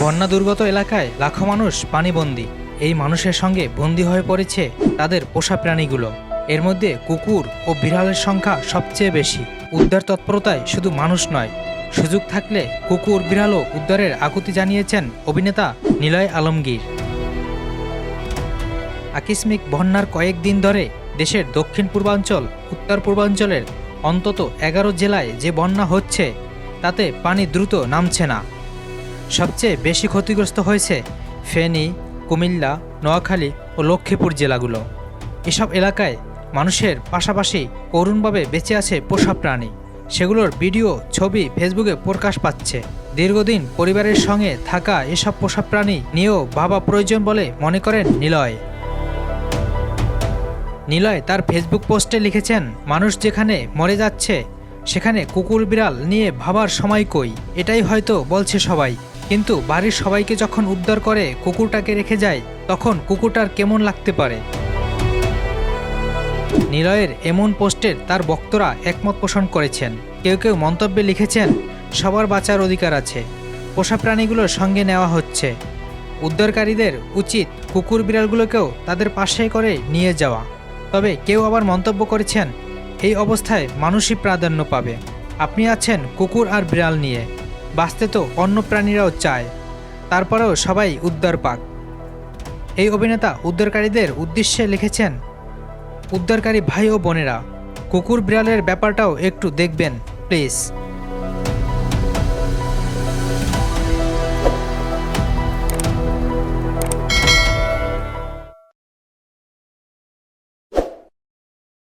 বন্যা দুর্গত এলাকায় লাখো মানুষ পানিবন্দী। এই মানুষের সঙ্গে বন্দী হয়ে পড়েছে তাদের পোষা প্রাণীগুলো। এর মধ্যে কুকুর ও বিড়ালের সংখ্যা সবচেয়ে বেশি। উদ্ধার তৎপরতায় শুধু মানুষ নয়, সুযোগ থাকলে কুকুর বিড়ালও উদ্ধারের আকুতি জানিয়েছেন অভিনেতা নিলয় আলমগীর। আকস্মিক বন্যার কয়েকদিন ধরে দেশের দক্ষিণ পূর্বাঞ্চল, উত্তর পূর্বাঞ্চলের অন্তত 11 জেলায় যে বন্যা হচ্ছে তাতে পানি দ্রুত নামছে না। সবচেয়ে বেশি ক্ষতিগ্রস্ত হয়েছে ফেনী, কুমিল্লা, নোয়াখালী ও লক্ষ্মীপুর জেলাগুলো। এসব এলাকায় মানুষের পাশাপাশি করুণভাবে বেঁচে আছে পোষা প্রাণী। সেগুলোর ভিডিও, ছবি ফেসবুকে প্রকাশ পাচ্ছে। দীর্ঘদিন পরিবারের সঙ্গে থাকা এসব পোষা প্রাণী নিয়েও ভাবা প্রয়োজন বলে মনে করেন নিলয়। নিলয় তার ফেসবুক পোস্টে লিখেছেন, মানুষ যেখানে মরে যাচ্ছে সেখানে কুকুর বিড়াল নিয়ে ভাবার সময় কই, এটাই হয়তো বলছে সবাই। কিন্তু বাড়ির সবাইকে যখন উদ্ধার করে কুকুরটাকে রেখে যায়, তখন কুকুরটার কেমন লাগতে পারে। নিলয়ের এমন পোস্টের তার ভক্তরা একমত পোষণ করেছেন। কেউ কেউ মন্তব্যে লিখেছেন, সবার বাঁচার অধিকার আছে, পোষা প্রাণীগুলোর সঙ্গে নেওয়া হচ্ছে, উদ্ধারকারীদের উচিত কুকুর বিড়ালগুলোকেও তাদের পাশে করে নিয়ে যাওয়া। তবে কেউ আবার মন্তব্য করেছেন, এই অবস্থায় মানুষই প্রাধান্য পাবে। আপনি আছেন কুকুর আর বিড়াল নিয়ে, বাঁচতে তো অন্য প্রাণীরাও চায়, তারপরেও সবাই উদ্ধার পাক। এই অভিনেতা উদ্ধারকারীদের উদ্দেশ্যে লিখেছেন, উদ্ধারকারী ভাই ও বোনেরা, কুকুর বিড়ালের ব্যাপারটাও একটু দেখবেন প্লিজ।